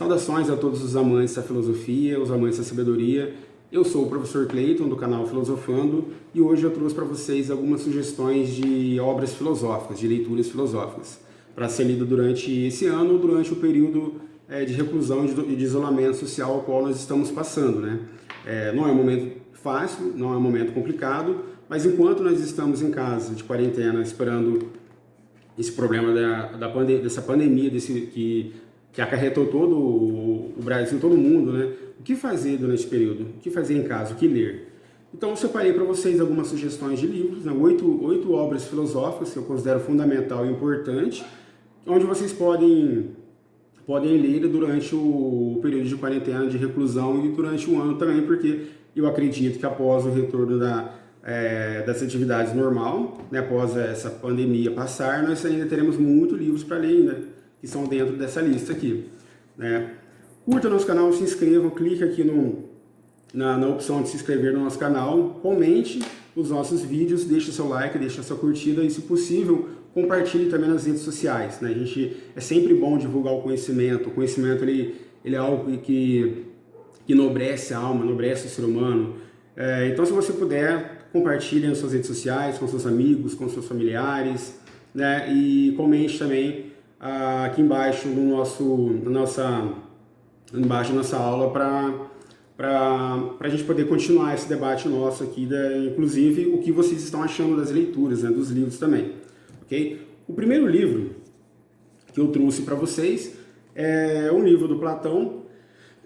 Saudações a todos os amantes da filosofia, os amantes da sabedoria. Eu sou o professor Cleiton, do canal Filosofando, e hoje eu trouxe para vocês algumas sugestões de obras filosóficas, de leituras filosóficas, para ser lido durante esse ano ou durante o período de reclusão e de isolamento social ao qual nós estamos passando, né? Não é um momento fácil, não é um momento complicado, mas enquanto nós estamos em casa, de quarentena, esperando esse problema dessa pandemia, que acarretou todo o Brasil, todo mundo, né? O que fazer durante esse período? O que fazer em casa? O que ler? Então eu separei para vocês algumas sugestões de livros, né? oito obras filosóficas que eu considero fundamental e importante, onde vocês podem ler durante o período de quarentena, de reclusão e durante o ano também, porque eu acredito que após o retorno das atividades normal, né, após essa pandemia passar, nós ainda teremos muitos livros para ler ainda, que são dentro dessa lista aqui, né? Curta nosso canal, se inscrevam, clique aqui na opção de se inscrever no nosso canal, comente os nossos vídeos, deixe seu like, deixe a sua curtida e, se possível, compartilhe também nas redes sociais, né? É sempre bom divulgar o conhecimento. O conhecimento ele é algo que enobrece a alma, enobrece o ser humano. Então, se você puder, compartilhe nas suas redes sociais, com seus amigos, com seus familiares, né? E comente também aqui embaixo na nossa aula para a gente poder continuar esse debate nosso aqui, inclusive o que vocês estão achando das leituras, né, dos livros também, ok? O primeiro livro que eu trouxe para vocês é um livro do Platão,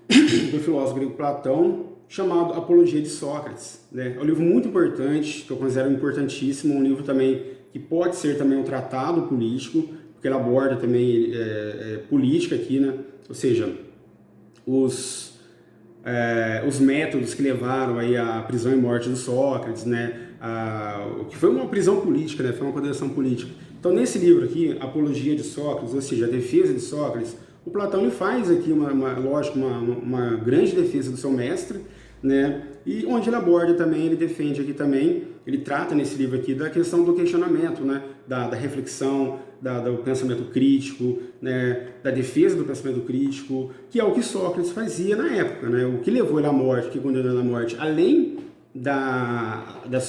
do filósofo grego Platão, chamado Apologia de Sócrates, né? É um livro muito importante, que eu considero importantíssimo, um livro também que pode ser também um tratado político, porque ele aborda também política aqui, né? Ou seja, os métodos que levaram aí à prisão e morte de Sócrates, né? O que foi uma prisão política, né? Foi uma condenação política. Então, nesse livro aqui, Apologia de Sócrates, ou seja, a defesa de Sócrates, o Platão ele faz aqui uma grande defesa do seu mestre, né? E onde ele aborda também, ele defende aqui também, ele trata nesse livro aqui da questão do questionamento, né? Da reflexão, do pensamento crítico, né? Da defesa do pensamento crítico, que é o que Sócrates fazia na época, né? O que levou ele à morte, que condenou ele à morte, além do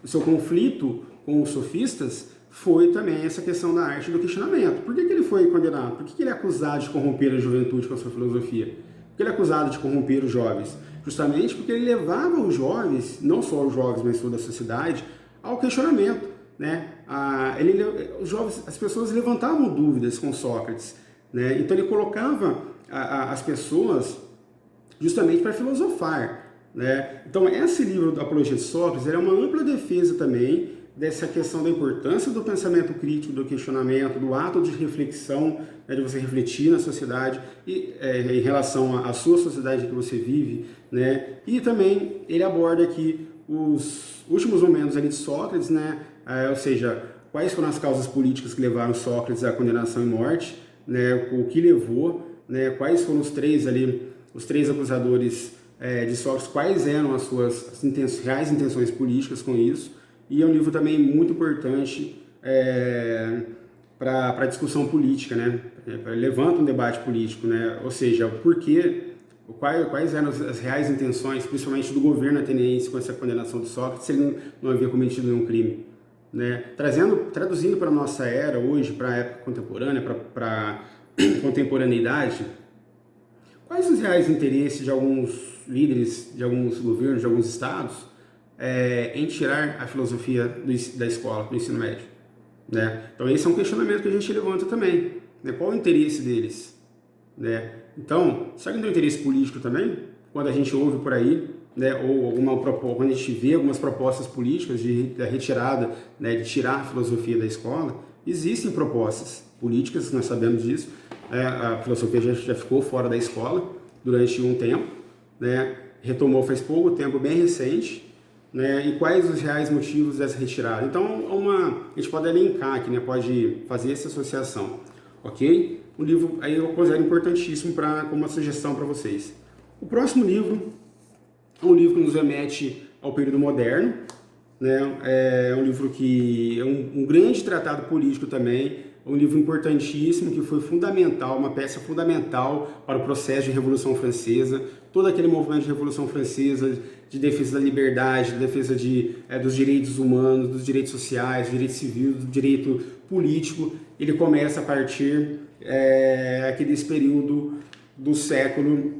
seu conflito com os sofistas, foi também essa questão da arte do questionamento. Por que ele foi condenado? Por que ele é acusado de corromper a juventude com a sua filosofia? Por que ele é acusado de corromper os jovens? Justamente porque ele levava os jovens, não só os jovens, mas toda a sociedade, ao questionamento, né? As pessoas levantavam dúvidas com Sócrates, né? Então ele colocava as pessoas justamente para filosofar, né? Então esse livro da Apologia de Sócrates é uma ampla defesa também dessa questão da importância do pensamento crítico, do questionamento, do ato de reflexão, né, de você refletir na sociedade e em relação à sua sociedade que você vive, né? E também ele aborda aqui os últimos momentos ali de Sócrates, né? Ou seja, quais foram as causas políticas que levaram Sócrates à condenação e morte, né? O que levou, né? Quais foram os três acusadores de Sócrates, quais eram as suas reais intenções políticas com isso. E é um livro também muito importante para a discussão política, né? Levanta um debate político, né? Ou seja, quais eram as reais intenções, principalmente do governo ateniense com essa condenação de Sócrates, se ele não havia cometido nenhum crime, né? Traduzindo para a nossa era hoje, para a época contemporânea, para a contemporaneidade, quais os reais interesses de alguns líderes, de alguns governos, de alguns estados, em tirar a filosofia da escola, do ensino médio, né? Então esse é um questionamento que a gente levanta também, né? Qual o interesse deles, né? Então, será que não tem interesse político também? Quando a gente ouve por aí, né, ou quando a gente vê algumas propostas políticas da retirada, né, de tirar a filosofia da escola, existem propostas políticas, nós sabemos disso, a filosofia já ficou fora da escola durante um tempo, né? Retomou faz pouco tempo, bem recente, né? E quais os reais motivos dessa retirada? Então, a gente pode elencar aqui, né? Pode fazer essa associação, ok? O livro aí eu considero importantíssimo como uma sugestão para vocês. O próximo livro é um livro que nos remete ao período moderno, né? É um livro que é um grande tratado político também, um livro importantíssimo que foi fundamental, uma peça fundamental para o processo de Revolução Francesa, todo aquele movimento de Revolução Francesa, de defesa da liberdade, de defesa dos direitos humanos, dos direitos sociais, dos direitos civis, do direito político. Ele começa a partir aqui desse período do século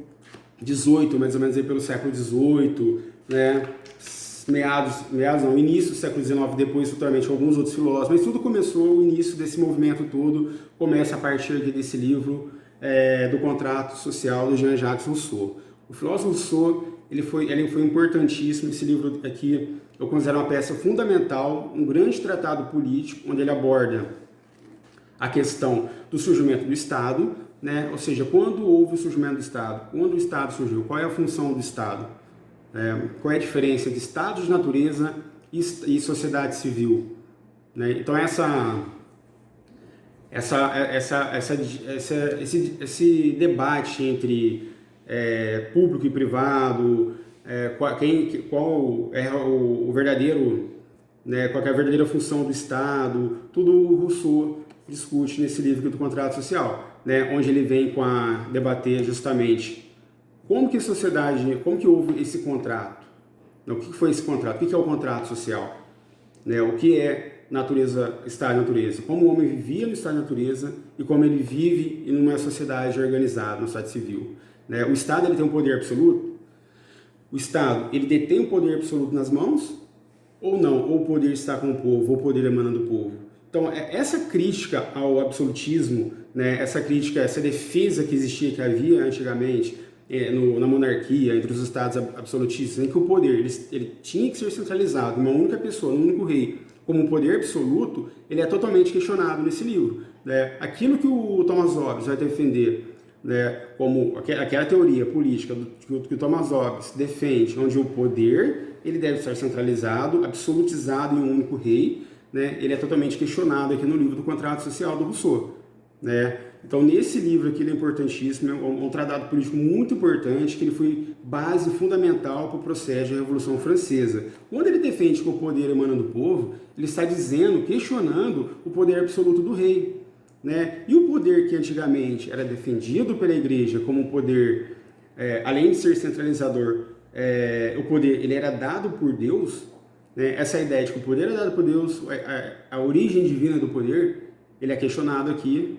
XVIII, mais ou menos aí pelo século XVIII, né? Início do século XIX, depois futuramente alguns outros filósofos, mas tudo começou, o início desse movimento todo começa a partir aqui desse livro do Contrato Social do Jean-Jacques Rousseau. O filósofo Rousseau, ele foi importantíssimo. Esse livro aqui eu considero uma peça fundamental, um grande tratado político, onde ele aborda a questão do surgimento do Estado, né? Ou seja, quando houve o surgimento do Estado, quando o Estado surgiu, qual é a função do Estado, qual é a diferença entre Estado de natureza e sociedade civil, né? Então esse debate entre público e privado, qual é o verdadeiro, né, qual é a verdadeira função do Estado, tudo o Rousseau discute nesse livro do Contrato Social, né, onde ele vem debater justamente como que houve esse contrato, o que foi esse contrato, o que é o contrato social, né, o que é estado de natureza, como o homem vivia no estado de natureza e como ele vive em uma sociedade organizada, uma sociedade civil. Né? O Estado ele tem um poder absoluto? O Estado ele detém o poder absoluto nas mãos ou não? Ou o poder está com o povo, ou o poder emana do povo? Então, essa crítica ao absolutismo, né, essa crítica, essa defesa que existia, que havia antigamente na monarquia, entre os estados absolutistas, em que o poder ele tinha que ser centralizado em uma única pessoa, num único rei, como um poder absoluto, ele é totalmente questionado nesse livro. Né? Aquilo que o Thomas Hobbes vai defender, né, como aquela teoria política que o Thomas Hobbes defende, onde o poder ele deve estar centralizado, absolutizado em um único rei, né, ele é totalmente questionado aqui no livro do Contrato Social do Rousseau. Né? Então, nesse livro aqui, ele é importantíssimo, é um tratado político muito importante, que ele foi base fundamental para o processo de Revolução Francesa. Quando ele defende que o poder emana do povo, ele está questionando o poder absoluto do rei. Né? E o poder que antigamente era defendido pela Igreja como um poder, além de ser centralizador, o poder ele era dado por Deus, né? Essa ideia de que o poder é dado por Deus, a origem divina do poder, ele é questionado aqui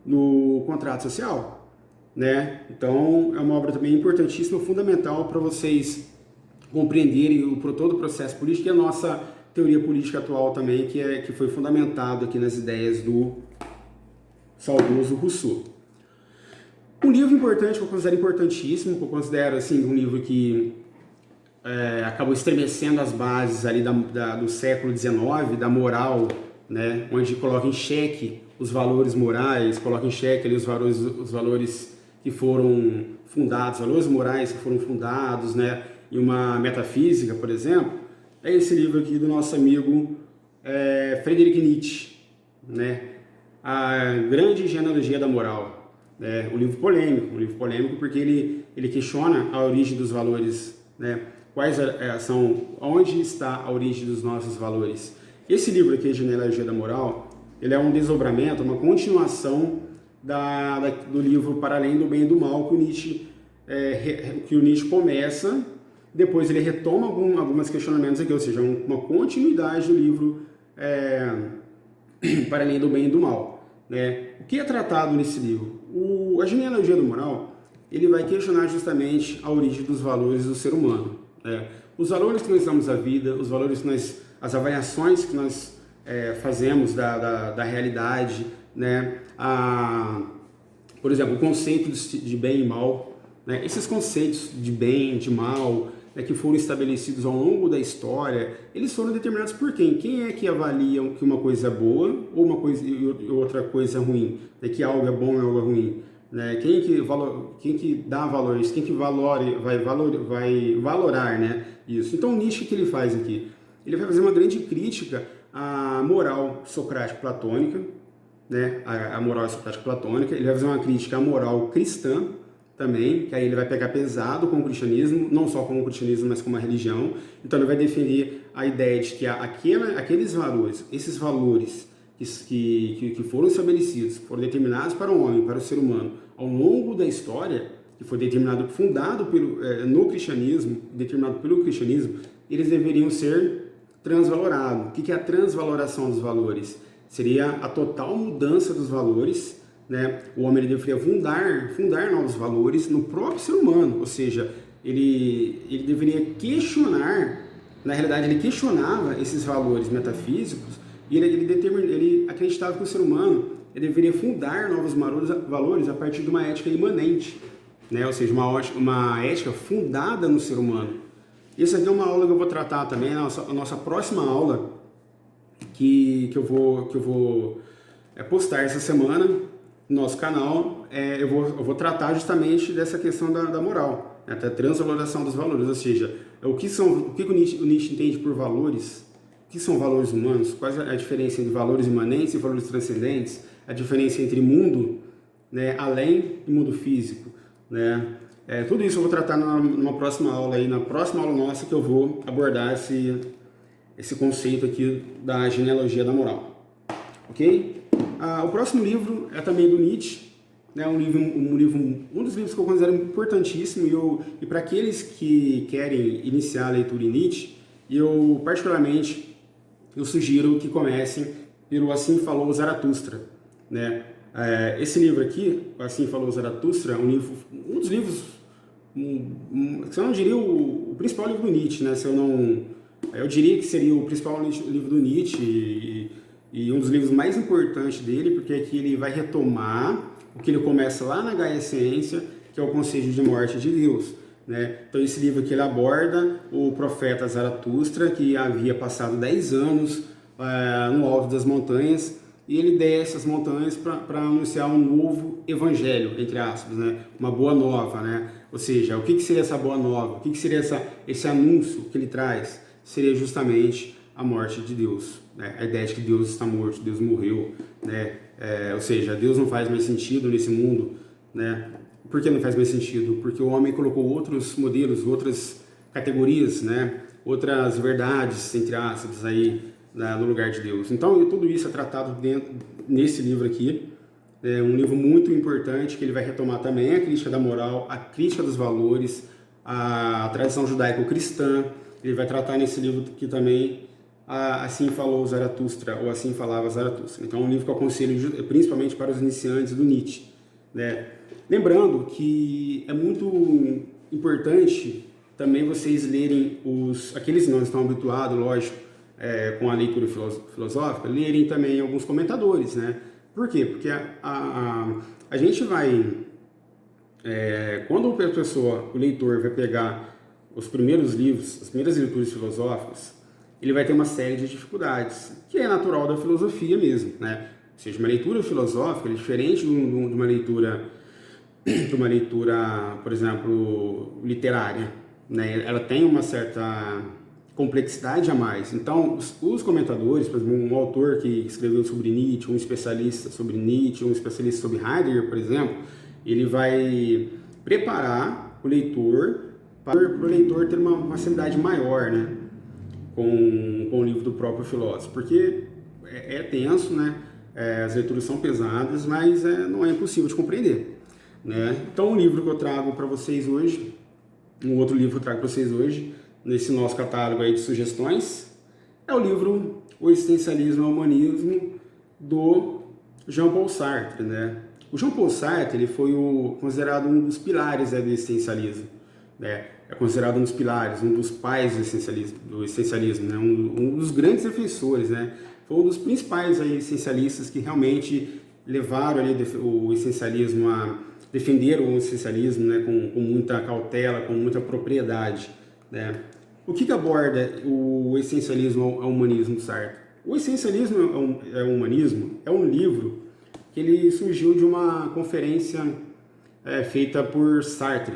no Contrato Social, né? Então, é uma obra também importantíssima, fundamental para vocês compreenderem todo o processo político e a nossa teoria política atual também, que foi fundamentado aqui nas ideias do saudoso Rousseau. Um livro importante, que eu considero importantíssimo, que eu considero assim, um livro que acabou estremecendo as bases ali do século XIX, da moral, né, onde coloca em xeque os valores morais, coloca em xeque ali os valores que foram fundados, valores morais que foram fundados, né, em uma metafísica, por exemplo, é esse livro aqui do nosso amigo Friedrich Nietzsche, né, A Grande Genealogia da Moral. Um livro polêmico porque ele questiona a origem dos valores, né, onde está a origem dos nossos valores. Esse livro aqui, Genealogia da Moral, ele é um desdobramento, uma continuação do livro Para Além do Bem e do Mal, que o Nietzsche começa, depois ele retoma alguns questionamentos aqui, ou seja, uma continuidade do livro Para Além do Bem e do Mal. Né? O que é tratado nesse livro? A Genealogia da Moral, ele vai questionar justamente a origem dos valores do ser humano. Os valores que nós damos à vida, os valores as avaliações que nós fazemos da realidade, né? Por exemplo, o conceito de bem e mal, né? Esses conceitos de bem, de mal, né, que foram estabelecidos ao longo da história, eles foram determinados por quem? Quem é que avalia que uma coisa é boa ou outra coisa é ruim? Né? Que algo é bom e algo é ruim? Né? Quem que dá valor a isso? Quem que vai valorar, né, isso? Então, o Nietzsche, o que ele faz aqui? Ele vai fazer uma grande crítica à moral socrático-platônica, né? A moral socrático-platônica. Ele vai fazer uma crítica à moral cristã também, que aí ele vai pegar pesado com o cristianismo, não só com o cristianismo, mas com uma religião. Então, ele vai defender a ideia de que aqueles valores, esses valores que foram estabelecidos, que foram determinados para o homem, para o ser humano, ao longo da história, que foi fundado no cristianismo, determinado pelo cristianismo, eles deveriam ser transvalorados. O que é a transvaloração dos valores? Seria a total mudança dos valores, né? O homem deveria fundar novos valores no próprio ser humano, ou seja, ele deveria questionar, na realidade ele questionava esses valores metafísicos e ele acreditava que o ser humano deveria fundar novos valores a partir de uma ética imanente, né? Ou seja, uma ética fundada no ser humano. Isso aqui é uma aula que eu vou tratar também, a nossa próxima aula, que eu vou postar essa semana no nosso canal. Eu vou tratar justamente dessa questão da moral, né? Da transvalorização dos valores, ou seja, o que o Nietzsche entende por valores, o que são valores humanos, qual é a diferença entre valores imanentes e valores transcendentes, a diferença entre mundo, né, além e mundo físico, né? Tudo isso eu vou tratar numa próxima aula, na próxima aula nossa, que eu vou abordar esse conceito aqui da genealogia da moral, ok? O próximo livro é também do Nietzsche, né? Um dos livros que eu considero importantíssimo, e para aqueles que querem iniciar a leitura em Nietzsche, particularmente eu sugiro que comecem pelo Assim Falou Zaratustra, né? Esse livro aqui, Assim Falou Zaratustra, um dos livros, se eu não diria o principal livro do Nietzsche, né? Eu diria que seria o principal livro do Nietzsche e um dos livros mais importantes dele, porque aqui ele vai retomar o que ele começa lá na Gaia Ciência, que é o conceito de morte de Deus, né? Então esse livro aqui ele aborda o profeta Zaratustra, que havia passado 10 anos no alto das montanhas, e ele desce as montanhas para anunciar um novo evangelho, entre aspas, né? Uma boa nova, né? Ou seja, o que seria essa boa nova? O que seria esse anúncio que ele traz? Seria justamente a morte de Deus, né? A ideia de que Deus está morto, Deus morreu, né? Ou seja, Deus não faz mais sentido nesse mundo, né? Por que não faz mais sentido? Porque o homem colocou outros modelos, outras categorias, né? Outras verdades, entre aspas, aí, no lugar de Deus. Então, tudo isso é tratado nesse livro aqui. É um livro muito importante, que ele vai retomar também a crítica da moral, a crítica dos valores, a tradição judaico-cristã. Ele vai tratar nesse livro aqui também Assim Falou Zaratustra, ou Assim Falava Zaratustra. Então, é um livro que eu aconselho principalmente para os iniciantes do Nietzsche, né? Lembrando que é muito importante também vocês lerem aqueles que não estão habituados, lógico, com a leitura filosófica, lerem também alguns comentadores, né? Por quê? Porque a gente vai... quando o leitor vai pegar os primeiros livros, as primeiras leituras filosóficas, ele vai ter uma série de dificuldades, que é natural da filosofia mesmo, né? Ou seja, uma leitura filosófica é diferente de uma leitura, por exemplo, literária, né? Ela tem uma certa complexidade a mais. Então, os comentadores, por exemplo, um autor que escreveu sobre Nietzsche, um especialista sobre Nietzsche, um especialista sobre Heidegger, por exemplo, ele vai preparar o leitor para o leitor ter uma facilidade maior, né, com o livro do próprio filósofo, porque é tenso, né? As leituras são pesadas, mas não é impossível de compreender, né? Então, o livro que eu trago para vocês hoje, um outro livro que eu trago para vocês hoje, nesse nosso catálogo aí de sugestões, é o livro O Existencialismo e o Humanismo, do Jean-Paul Sartre, né? O Jean-Paul Sartre ele foi considerado um dos pilares do existencialismo, né? É considerado um dos pilares, um dos pais do existencialismo, né? Um dos grandes defensores, né? Foi um dos principais aí, essencialistas que realmente levaram ali, o existencialismo defender o existencialismo, né? Com muita cautela, com muita propriedade, né? O que aborda o Essencialismo ao Humanismo do Sartre? O Essencialismo ao Humanismo é um livro que ele surgiu de uma conferência feita por Sartre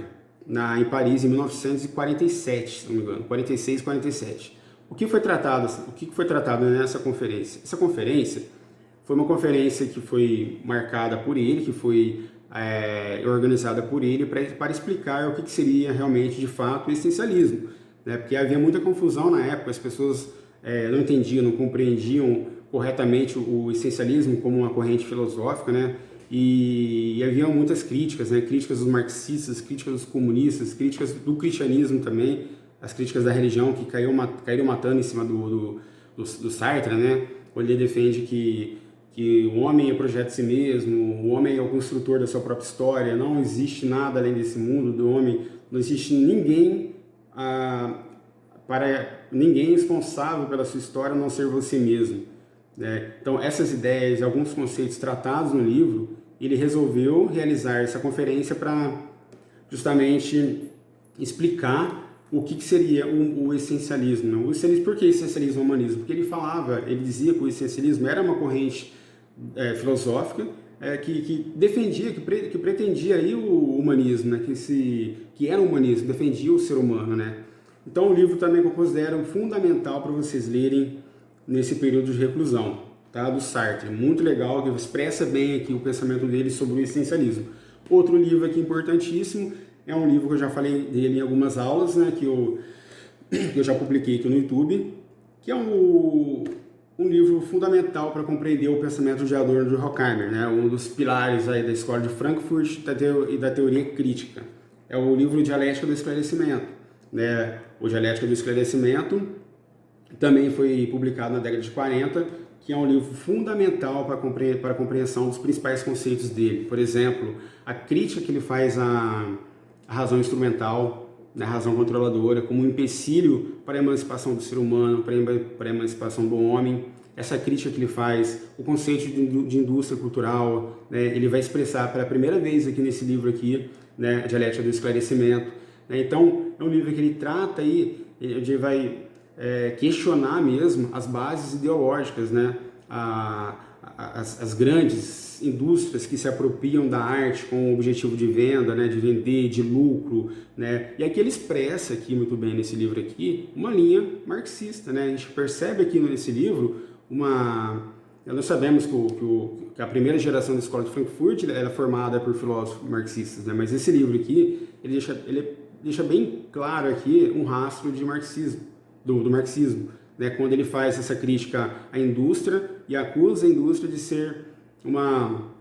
em Paris em 1947, se não me engano, 46, 47. O que foi tratado nessa conferência? Essa conferência foi uma conferência que foi marcada por ele, que foi organizada por ele para explicar o que seria realmente, de fato, o existencialismo, né? Porque havia muita confusão na época, as pessoas não entendiam, não compreendiam corretamente o essencialismo como uma corrente filosófica, né? E havia muitas críticas, né? Críticas dos marxistas, críticas dos comunistas, críticas do cristianismo também, as críticas da religião que caíram matando em cima do Sartre, né? Onde ele defende que o homem é o projeto de si mesmo, o homem é o construtor da sua própria história, não existe nada além desse mundo do homem, não existe ninguém ninguém responsável pela sua história a não ser você mesmo, né? Então essas ideias, alguns conceitos tratados no livro, ele resolveu realizar essa conferência para justamente explicar o que seria o essencialismo, né? O essencialismo, por que essencialismo e humanismo? Porque ele dizia que o essencialismo era uma corrente filosófica que defendia, que pretendia aí o humanismo, né? Que era o humanismo, defendia o ser humano, né? Então o livro também que eu considero fundamental para vocês lerem nesse período de reclusão, tá? Do Sartre, muito legal, que expressa bem aqui o pensamento dele sobre o essencialismo. Outro livro aqui importantíssimo, é um livro que eu já falei dele em algumas aulas, né? Que eu já publiquei aqui no YouTube, que é um livro fundamental para compreender o pensamento de Adorno e de Horkheimer, né? Um dos pilares aí da escola de Frankfurt e da teoria crítica. É o livro Dialética do Esclarecimento, né? O Dialética do Esclarecimento também foi publicado na década de 40, que é um livro fundamental para a compreensão dos principais conceitos dele. Por exemplo, a crítica que ele faz à razão instrumental, né, a razão controladora, como um empecilho para a emancipação do ser humano, para a emancipação do homem. Essa crítica que ele faz, o conceito de indústria cultural, né, ele vai expressar pela primeira vez aqui nesse livro aqui, né, a Dialética do Esclarecimento. Né? Então, é um livro que ele trata aí, ele vai questionar mesmo as bases ideológicas, né? As grandes indústrias que se apropriam da arte com o objetivo de venda, né? De vender, de lucro, né? E aqui ele expressa aqui muito bem nesse livro aqui uma linha marxista, né? A gente percebe aqui nesse livro nós sabemos que a primeira geração da escola de Frankfurt era formada por filósofos marxistas, né? Mas esse livro aqui ele deixa bem claro aqui um rastro de marxismo, do marxismo, né? Quando ele faz essa crítica à indústria e acusa a indústria de ser uma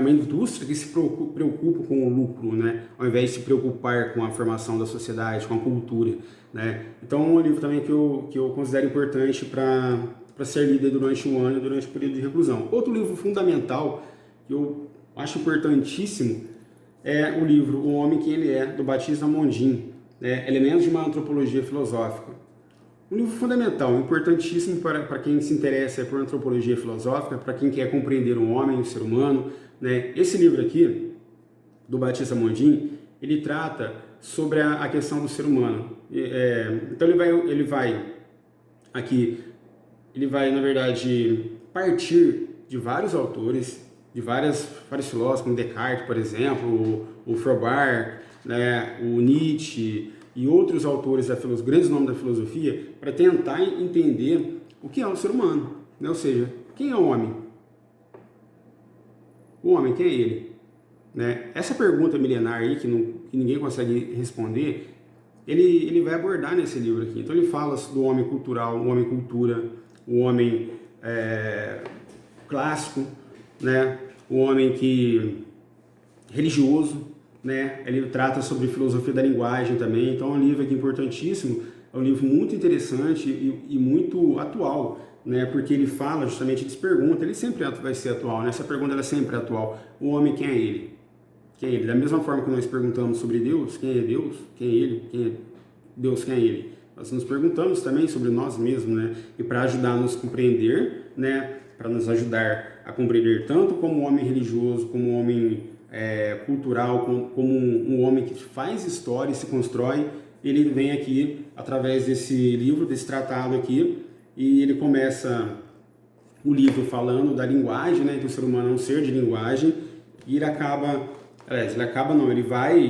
indústria que se preocupa com o lucro, né? Ao invés de se preocupar com a formação da sociedade, com a cultura, né? Então é um livro também que eu considero importante para ser lido durante um ano, durante o período de reclusão. Outro livro fundamental que eu acho importantíssimo é o livro O Homem Quem Ele É, do Batista Mondin, né? Elementos de uma Antropologia Filosófica. Um livro fundamental, importantíssimo para quem se interessa por antropologia filosófica, para quem quer compreender o homem, o ser humano, né? Esse livro aqui, do Batista Mondin, ele trata sobre a questão do ser humano. Então ele vai, na verdade, partir de vários autores, de vários filósofos, como Descartes, por exemplo, o Feuerbach, né, o Nietzsche e outros autores, grandes nomes da filosofia, para tentar entender o que é o ser humano, né? Ou seja, quem é o homem? O homem, quem é ele? Né? Essa pergunta milenar aí, que ninguém consegue responder, ele vai abordar nesse livro aqui. Então ele fala do homem cultural, o homem cultura, o homem clássico, né? O homem religioso, né? Ele trata sobre filosofia da linguagem também. Então é um livro aqui importantíssimo, é um livro muito interessante e muito atual, né? Porque ele fala justamente, ele se pergunta, ele sempre vai ser atual, né? Essa pergunta ela é sempre atual. O homem, quem é ele? Quem é ele? Da mesma forma que nós perguntamos sobre Deus, quem é Deus? Quem é ele? Quem é Deus? Quem é ele? Nós nos perguntamos também sobre nós mesmos, né? E para ajudar a nos compreender, né? Para nos ajudar a compreender tanto como homem religioso, como homem cultural, como um homem que faz história e se constrói, ele vem aqui através desse livro, desse tratado aqui, e ele começa o livro falando da linguagem, né? Que o ser humano é um ser de linguagem, e ele vai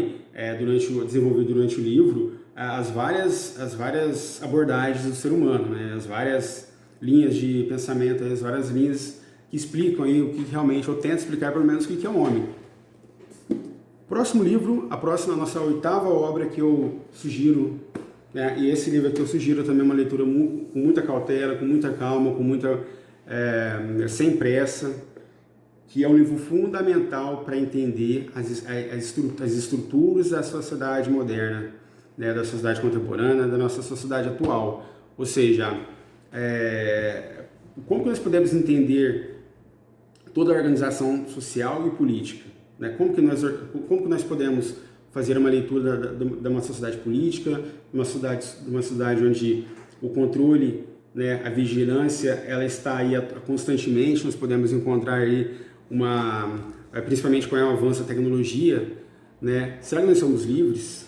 desenvolver durante o livro as várias abordagens do ser humano, né? As várias linhas de pensamento, as várias linhas que explicam aí o que realmente, eu tento explicar pelo menos o que é o homem. Próximo livro, a nossa oitava obra que eu sugiro né? E esse livro aqui eu sugiro também uma leitura com muita cautela, com muita calma, sem pressa, que é um livro fundamental para entender as estruturas da sociedade moderna, né? Da sociedade contemporânea, da nossa sociedade atual. Ou seja, como que nós podemos entender toda a organização social e política, né? Como que nós podemos fazer uma leitura de uma sociedade política, de uma sociedade onde o controle, né, a vigilância, ela está aí constantemente. Nós podemos encontrar aí principalmente com o avanço da tecnologia, né? Será que nós somos livres?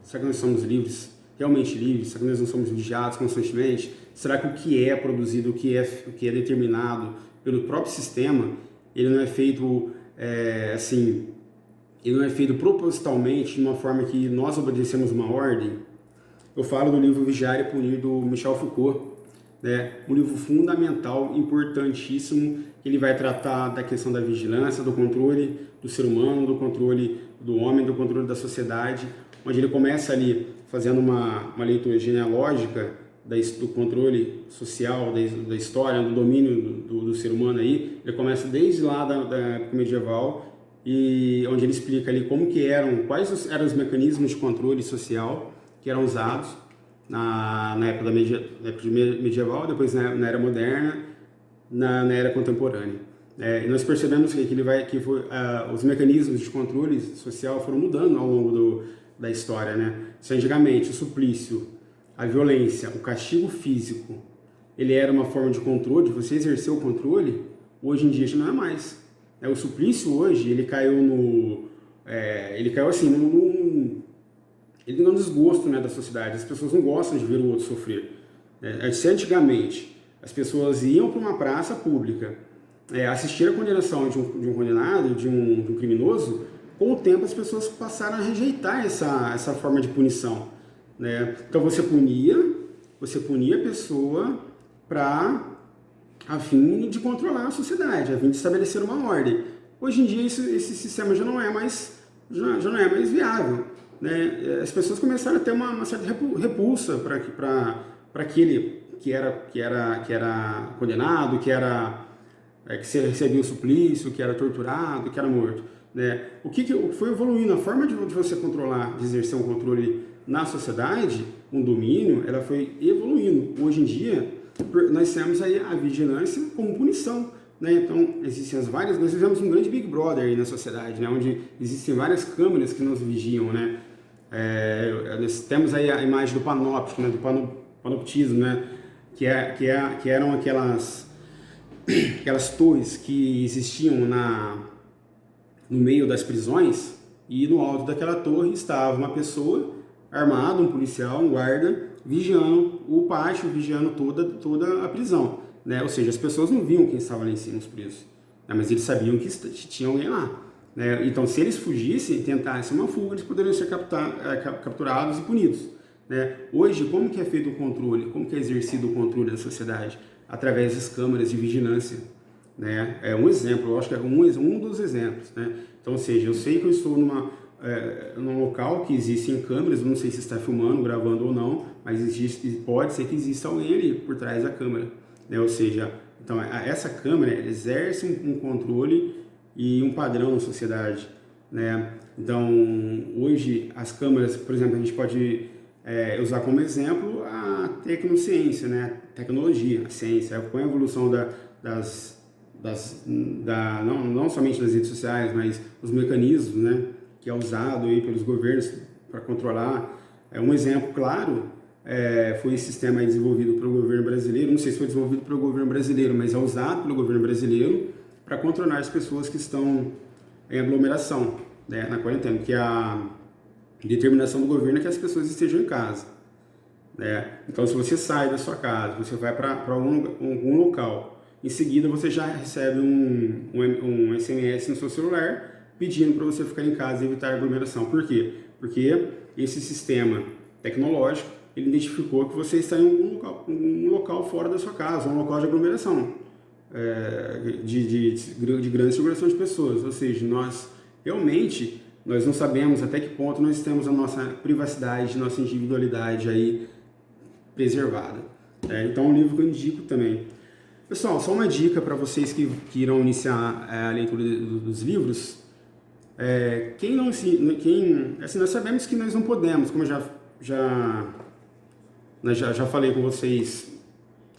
Será que nós somos livres, realmente livres? Será que nós não somos vigiados constantemente? Será que o que é produzido, o que é determinado pelo próprio sistema, ele não é feito ele não é feito propositalmente de uma forma que nós obedecemos uma ordem? Eu falo do livro Vigiar e Punir, do Michel Foucault, né? Um livro fundamental, importantíssimo, que ele vai tratar da questão da vigilância, do controle do ser humano, do controle do homem, do controle da sociedade, onde ele começa ali fazendo uma leitura genealógica do controle social, da história, do domínio do ser humano aí. Ele começa desde lá da época medieval, e onde ele explica ali quais eram os mecanismos de controle social que eram usados na época medieval, depois na era moderna, na era contemporânea. E nós percebemos que os mecanismos de controle social foram mudando ao longo da história, né? Se antigamente o suplício, a violência, o castigo físico, ele era uma forma de controle, de você exercer o controle, hoje em dia já não é mais. O suplício hoje, ele caiu assim, ele tem um desgosto, né, da sociedade. As pessoas não gostam de ver o outro sofrer. Se antigamente as pessoas iam para uma praça pública assistir a condenação de um condenado, de um criminoso, com o tempo as pessoas passaram a rejeitar essa forma de punição, né? Então você punia a pessoa a fim de controlar a sociedade, a fim de estabelecer uma ordem. Hoje em dia esse sistema já não é mais viável, né? As pessoas começaram a ter uma certa repulsa para aquele que era condenado, que recebia o suplício, que era torturado, que era morto, né? O que foi evoluindo, a forma de você controlar, de exercer um controle na sociedade, um domínio, ela foi evoluindo. Hoje em dia, nós temos aí a vigilância como punição, né? Então, nós vivemos um grande Big Brother aí na sociedade, né? Onde existem várias câmeras que nos vigiam, né? Nós temos aí a imagem do panóptico, né? Do panoptismo, né? Que eram aquelas torres que existiam no meio das prisões, e no alto daquela torre estava uma pessoa armada, um policial, um guarda, vigiando o pátio, vigiando toda a prisão, né? Ou seja, as pessoas não viam quem estava lá em cima, os presos, né? Mas eles sabiam que tinha alguém lá, né? Então, se eles fugissem, tentassem uma fuga, eles poderiam ser capturados e punidos, né? Hoje, como que é feito o controle? Como que é exercido o controle da sociedade? Através das câmeras de vigilância, né? É um exemplo, eu acho que é um dos exemplos, né? Então, ou seja, eu sei que eu estou num local que existem câmeras, eu não sei se está filmando, gravando ou não, mas pode ser que exista alguém ali por trás da câmera, né? Ou seja, então essa câmera exerce um controle e um padrão na sociedade, né? Então, hoje as câmeras, por exemplo, a gente pode usar como exemplo a tecnociência, né? Tecnologia, a ciência, com a evolução não somente das redes sociais, mas os mecanismos, né, que é usado aí pelos governos para controlar. Um exemplo claro foi esse sistema aí desenvolvido pelo governo brasileiro. Não sei se foi desenvolvido pelo governo brasileiro, mas é usado pelo governo brasileiro para controlar as pessoas que estão em aglomeração, né, na quarentena, que a determinação do governo é que as pessoas estejam em casa, né? Então, se você sai da sua casa, você vai para algum local, em seguida você já recebe um SMS no seu celular pedindo para você ficar em casa e evitar aglomeração. Por quê? Porque esse sistema tecnológico, ele identificou que você está em um local fora da sua casa, um local de aglomeração, de grande circulação de pessoas. Ou seja, nós realmente nós não sabemos até que ponto nós temos a nossa privacidade, nossa individualidade aí preservada. Então é um livro que eu indico também. Pessoal, só uma dica para vocês que irão iniciar a leitura dos livros. Assim, nós sabemos que nós não podemos, como eu já falei com vocês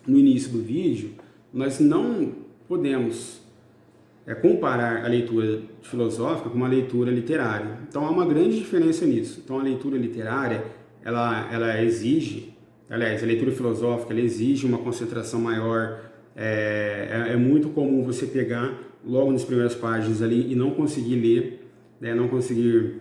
no início do vídeo, nós não podemos comparar a leitura filosófica com uma leitura literária. Então há uma grande diferença nisso. Então a leitura literária, ela exige, aliás, a leitura filosófica, ela exige uma concentração maior. É muito comum você pegar logo nas primeiras páginas ali e não conseguir ler, não conseguir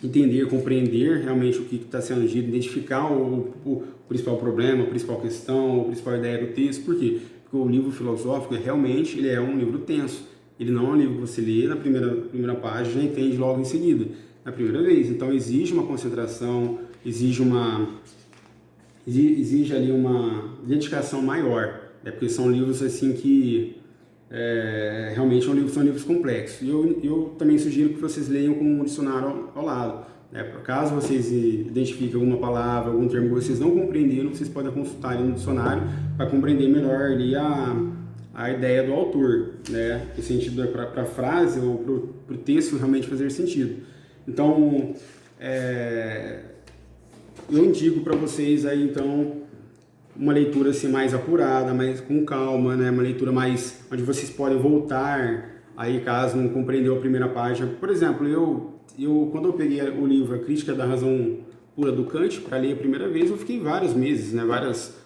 entender, compreender realmente o que está sendo dito, identificar o principal problema, a principal questão, a principal ideia do texto. Por quê? Porque o livro filosófico realmente ele é um livro tenso. Ele não é um livro que você lê na primeira página e entende logo em seguida, na primeira vez. Então exige uma concentração, exige ali uma dedicação maior, porque são livros assim que realmente são livros complexos. E eu também sugiro que vocês leiam com um dicionário ao lado. Caso vocês identifiquem alguma palavra, algum termo que vocês não compreenderam, vocês podem consultar no dicionário para compreender melhor ali a ideia do autor, o sentido para a frase ou para o texto realmente fazer sentido. Então, eu indico para vocês aí, então, uma leitura assim mais apurada, mais com calma, uma leitura mais onde vocês podem voltar aí caso não compreendeu a primeira página. Por exemplo, eu quando eu peguei o livro A Crítica da Razão Pura do Kant para ler a primeira vez, eu fiquei vários meses, várias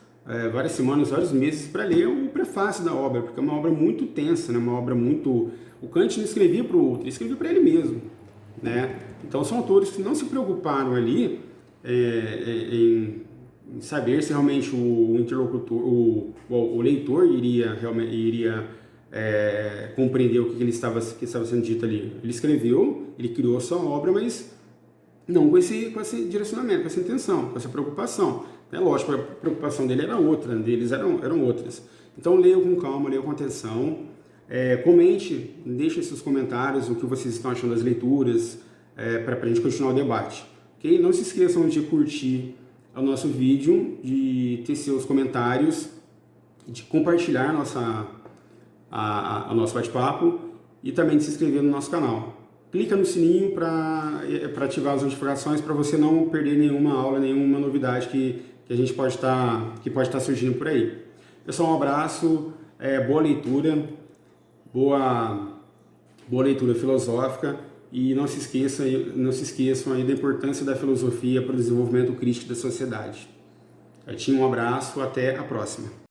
semanas, vários meses para ler o prefácio da obra, porque é uma obra muito tensa, uma obra muito... O Kant não escrevia para o outro, ele escrevia para ele mesmo, Então são autores que não se preocuparam ali em saber se realmente o interlocutor, o leitor iria compreender o que estava sendo dito ali. Ele escreveu, ele criou sua obra, mas não com esse direcionamento, com essa intenção, com essa preocupação. Lógico, a preocupação dele era outra, deles eram outras. Então leiam com calma, leiam com atenção, comente, deixem seus comentários, o que vocês estão achando das leituras, para a gente continuar o debate. Okay? Não se esqueçam de curtir o nosso vídeo, de ter seus comentários, de compartilhar o nosso bate-papo e também de se inscrever no nosso canal. Clica no sininho para ativar as notificações para você não perder nenhuma aula, nenhuma novidade que a gente pode estar surgindo por aí. Pessoal, um abraço, boa leitura, boa leitura filosófica e não se esqueçam aí da importância da filosofia para o desenvolvimento crítico da sociedade. Um abraço, até a próxima.